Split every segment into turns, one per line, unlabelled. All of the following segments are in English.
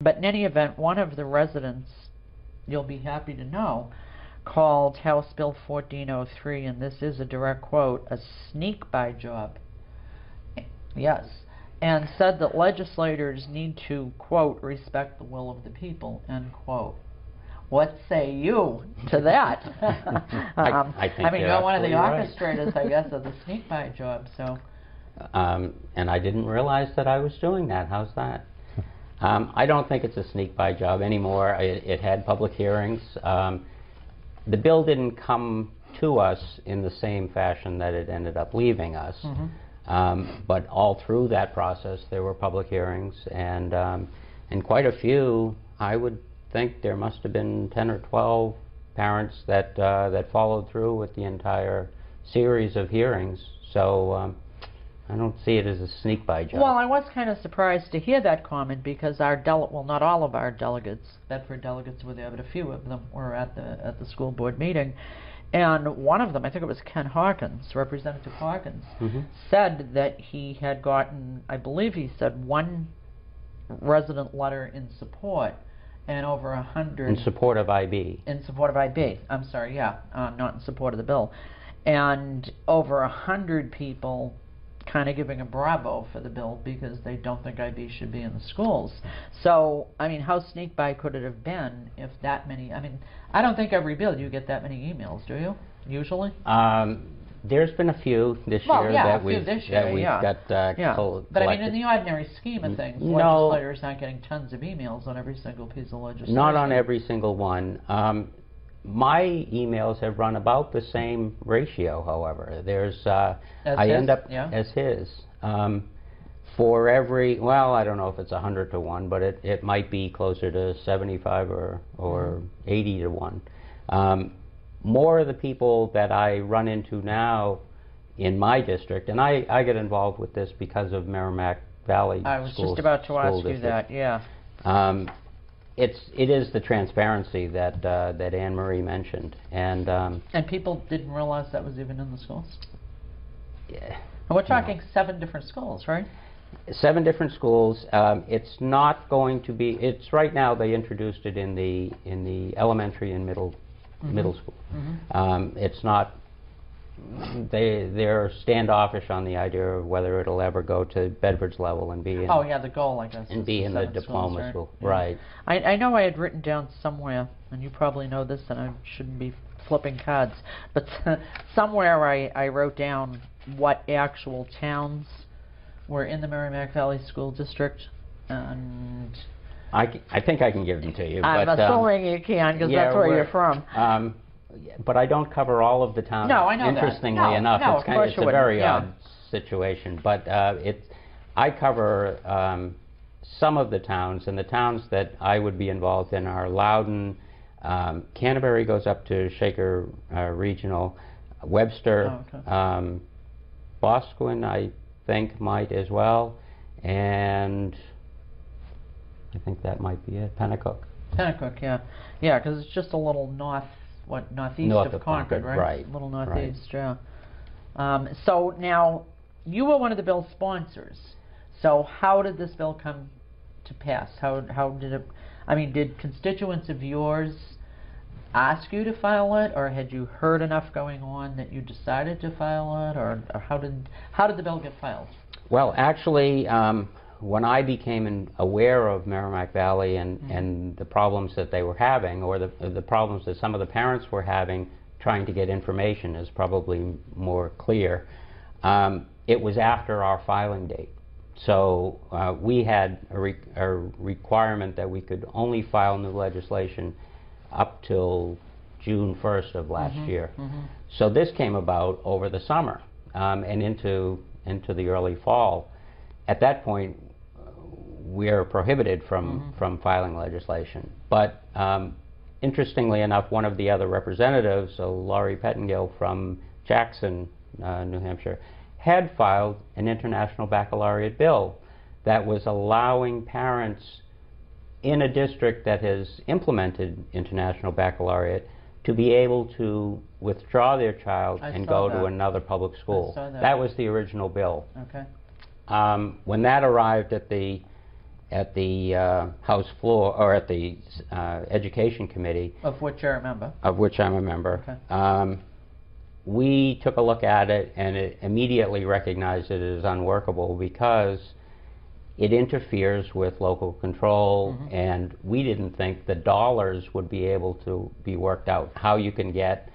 But in any event, one of the residents, you'll be happy to know, called House Bill 1403, and this is a direct quote, a sneak-by job. Yes. And said that legislators need to, quote, respect the will of the people, end quote. What say you to that?
I think
I mean, you're one of the
right.
orchestrators, I guess, of the sneak-by job, so.
And I didn't realize that I was doing that. How's that? I don't think it's a sneak-by job anymore. It had public hearings. The bill didn't come to us in the same fashion that it ended up leaving us. But all through that process, there were public hearings, and quite a few. I would think there must have been 10 or 12 parents that that followed through with the entire series of hearings. So I don't see it as a sneak-by job.
Well, I was kind of surprised to hear that comment because our well, not all of our delegates, Bedford delegates were there, but a few of them were at the school board meeting. And one of them, I think it was Ken Hawkins, Representative Hawkins, said that he had gotten, I believe he said, one resident letter in support and over 100...
In support of IB.
In support of IB. I'm sorry, yeah, not in support of the bill. And over 100 people kind of giving a bravo for the bill because they don't think IB should be in the schools. So, I mean, how sneak by could it have been if that many, I mean, I don't think every bill you get that many emails, do you, usually?
There's been a few this year that we've got collected.
But I mean, in the ordinary scheme of things, legislators aren't getting tons of emails on every single piece of legislation.
Not on every single one. My emails have run about the same ratio, however. There's, I end up as his. For every, well, I don't know if it's 100 to 1, but it might be closer to 75 or 80 to 1. More of the people that I run into now in my district, and I get involved with this because of Merrimack Valley School.
I was just about to ask you that, yeah.
It is the transparency that that Anne Marie mentioned, and
people didn't realize that was even in the schools.
Yeah,
and we're talking 7 different schools, right?
7 different schools. It's not going to be. It's right now. They introduced it in the elementary and middle school. It's not. They're standoffish on the idea of whether it'll ever go to Bedford's level and be in.
Oh yeah, the goal, I guess.
And be in the diploma school, right?
I know I had written down somewhere, and you probably know this, and I shouldn't be flipping cards, but somewhere I wrote down what actual towns were in the Merrimack Valley School District, and
I think I can give them to you.
I'm assuming you can, because that's where you're from.
But I don't cover all of the towns.
No, I know
Interestingly
that.
enough, it's a very odd
situation.
But I cover some of the towns, and the towns that I would be involved in are Loudon, Canterbury goes up to Shaker Regional, Webster, Boscawen, I think, might as well, and I think that might be it. Pennacook.
Pennacook, yeah, because it's just a little northeast of Concord, right? A little northeast, yeah. So now, you were one of the bill's sponsors. So how did this bill come to pass? How did it? I mean, did constituents of yours ask you to file it, or had you heard enough going on that you decided to file it, or how did the bill get filed?
Well, actually, when I became aware of Merrimack Valley and the problems that they were having, or the problems that some of the parents were having trying to get information is probably more clear, it was after our filing date. So we had a requirement that we could only file new legislation up till June 1st of last year. So this came about over the summer and into the early fall. At that point, we are prohibited from filing legislation. But interestingly enough, one of the other representatives, Laurie Pettingill from Jackson, New Hampshire, had filed an international baccalaureate bill that was allowing parents in a district that has implemented international baccalaureate to be able to withdraw their child and go to another public school.
I saw that.
That was the original bill.
Okay.
When that arrived at the at the House floor, or at the Education Committee,
of which you're a member.
Of which I'm a member.
Okay.
We took a look at it, and it immediately recognized it as unworkable because it interferes with local control, and we didn't think the dollars would be able to be worked out. How you can get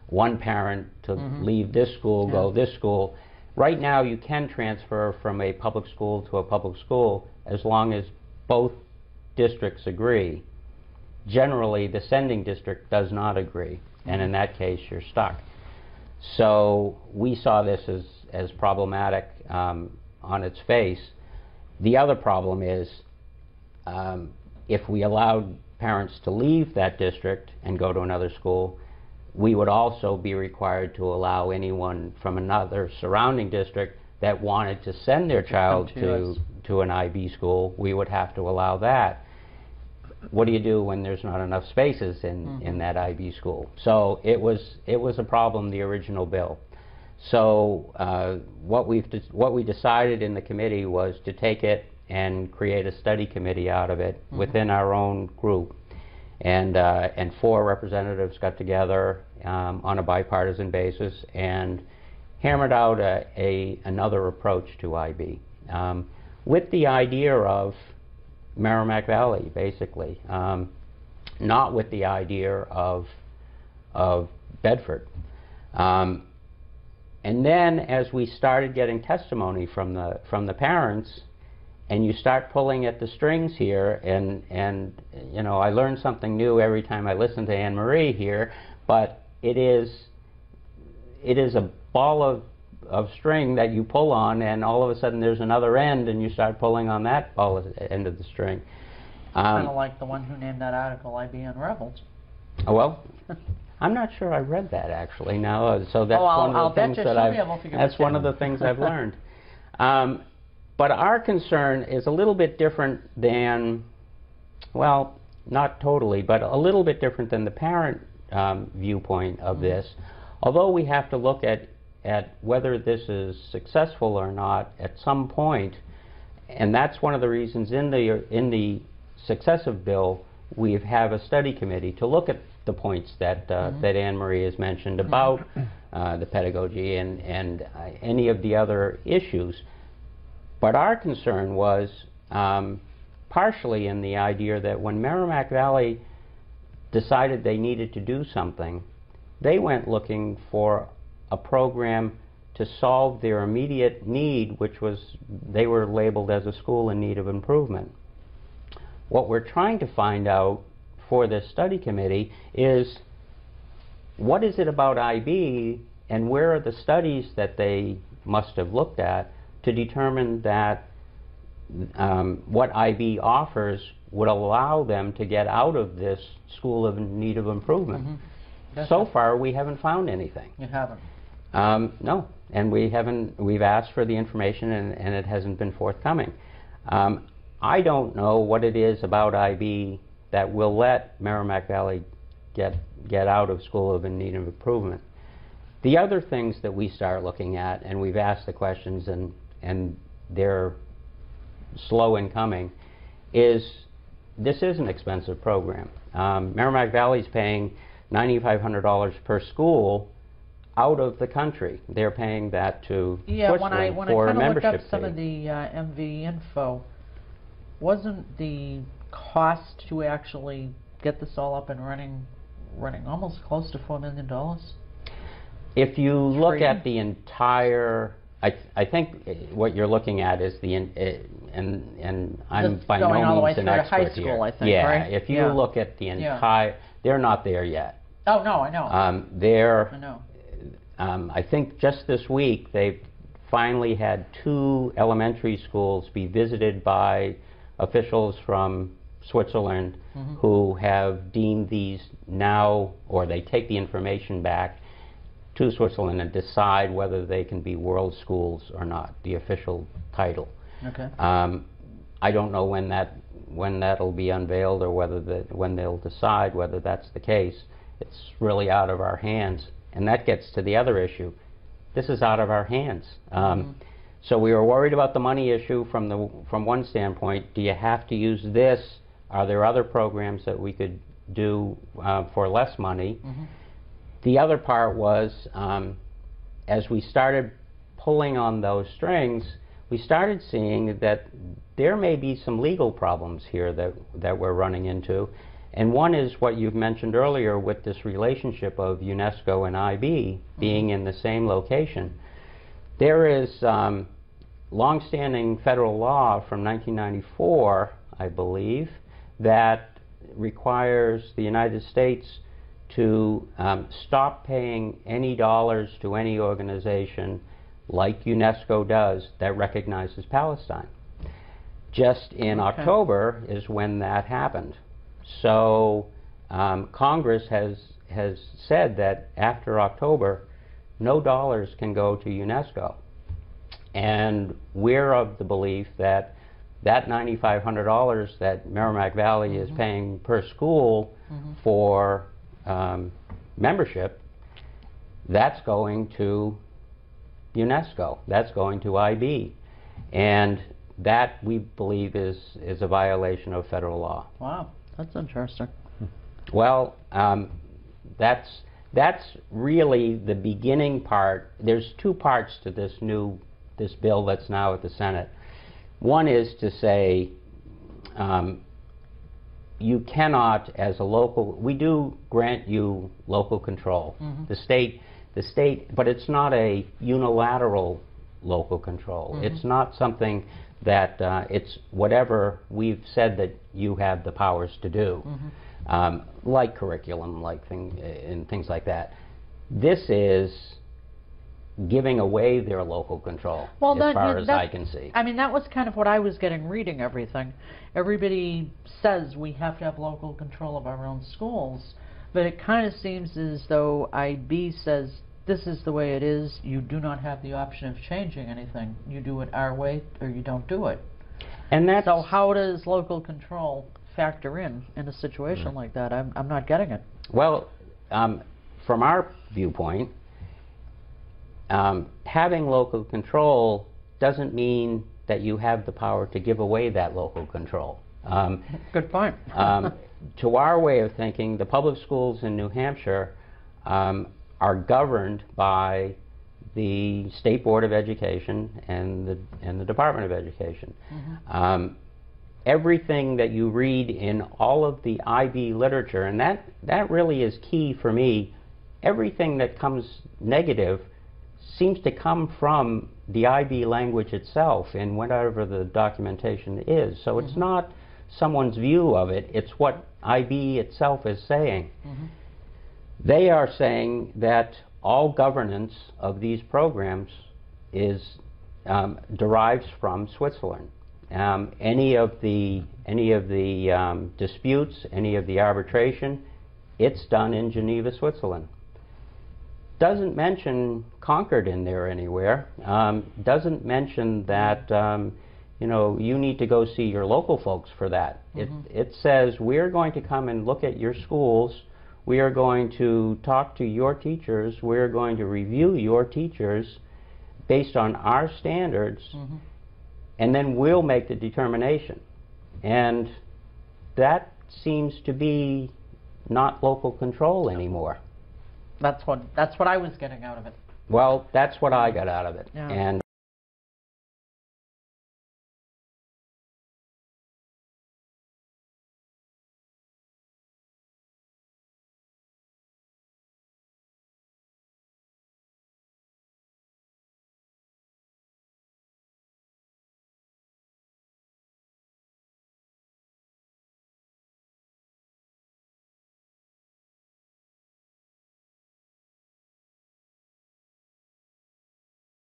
one parent to leave this school, go this school. Right now you can transfer from a public school to a public school as long as both districts agree. Generally, the sending district does not agree, and in that case you're stuck. So we saw this as problematic on its face. The other problem is if we allowed parents to leave that district and go to another school, we would also be required to allow anyone from another surrounding district that wanted to send their child to an IB school, we would have to allow that. What do you do when there's not enough spaces in that IB school? So it was a problem, the original bill. So what we decided in the committee was to take it and create a study committee out of it within our own group. And 4 representatives got together on a bipartisan basis and hammered out another approach to IB, with the idea of Merrimack Valley, basically, not with the idea of Bedford. And then, as we started getting testimony from the parents, and you start pulling at the strings here, and you know, I learn something new every time I listen to Anne Marie here, but it is a ball of string that you pull on, and all of a sudden there's another end, and you start pulling on that end of the string.
Kind of like the one who named that article IB Unraveled.
Well, I'm not sure I read that actually. Now, so that's one of the things that one of the things I've learned. But our concern is a little bit different than, well, not totally, but a little bit different than the parent viewpoint of this. Although we have to look at whether this is successful or not at some point, and that's one of the reasons in the successive bill we have a study committee to look at the points that that Anne Marie has mentioned about the pedagogy and any of the other issues. But our concern was partially in the idea that when Merrimack Valley decided they needed to do something, they went looking for a program to solve their immediate need, which was they were labeled as a school in need of improvement. What we're trying to find out for this study committee is what is it about IB, and where are the studies that they must have looked at to determine that what IB offers would allow them to get out of this school of need of improvement. So far, we haven't found anything.
You haven't?
No, and we've asked for the information, and it hasn't been forthcoming. I don't know what it is about IB that will let Merrimack Valley get out of school of need of improvement. The other things that we start looking at, and we've asked the questions, and they're slow in coming, is this is an expensive program. Merrimack Valley is paying $9,500 per school out of the country. They're paying that to Switzerland for a membership fee. When I kind of looked up some of the MV info, wasn't the cost to actually get this all up and running almost close to $4 million? If you look at the entire, I think what you're looking at is and I'm by no means an expert here.
I think,
yeah,
right?
If you look at the entire, they're not there yet.
Oh no, I know.
I know. I think just this week they've finally had 2 elementary schools be visited by officials from Switzerland who have deemed these now, or they take the information back to Switzerland and decide whether they can be world schools or not, the official title.
Okay.
I don't know when that'll be unveiled, or when they'll decide whether that's the case. It's really out of our hands, and that gets to the other issue. This is out of our hands. So we were worried about the money issue from one standpoint. Do you have to use this? Are there other programs that we could do for less money? Mm-hmm. The other part was, as we started pulling on those strings, we started seeing that there may be some legal problems here that we're running into. And one is what you've mentioned earlier with this relationship of UNESCO and IB being in the same location. There is longstanding federal law from 1994, I believe, that requires the United States to stop paying any dollars to any organization like UNESCO does that recognizes Palestine. Just in October is when that happened. So Congress has said that after October, no dollars can go to UNESCO. And we're of the belief that that $9,500 that Merrimack Valley is paying per school for membership, that's going to UNESCO, that's going to IB. And that, we believe, is a violation of federal law.
Wow, that's interesting.
Well, that's really the beginning part. There's two parts to this bill that's now at the Senate. One is to say you cannot, as a local, we do grant you local control. The state, but it's not a unilateral local control. It's not something that it's whatever we've said that you have the powers to do, like curriculum, like things like that. This is giving away their local control, as far as I can see.
I mean, that was kind of what I was getting reading everything. Everybody says we have to have local control of our own schools, but it kind of seems as though IB says this is the way it is. You do not have the option of changing anything. You do it our way or you don't do it.
And that's
so how does local control factor in a situation like that? I'm not getting it.
Well, from our viewpoint, having local control doesn't mean that you have the power to give away that local control.
Good point.
To our way of thinking, the public schools in New Hampshire are governed by the State Board of Education and the Department of Education. Everything that you read in all of the IB literature, and that really is key for me, everything that comes negative seems to come from the IB language itself in whatever the documentation is. So it's not someone's view of it, it's what IB itself is saying. They are saying that all governance of these programs is derives from Switzerland. Any of the disputes, any of the arbitration, it's done in Geneva, Switzerland. Doesn't mention Concord in there anywhere. Doesn't mention that you need to go see your local folks for that. It says we're going to come and look at your schools. We are going to talk to your teachers. We're going to review your teachers based on our standards, and then we'll make the determination. And that seems to be not local control anymore.
That's what I was getting out of it.
Well, that's what I got out of it.
Yeah.
And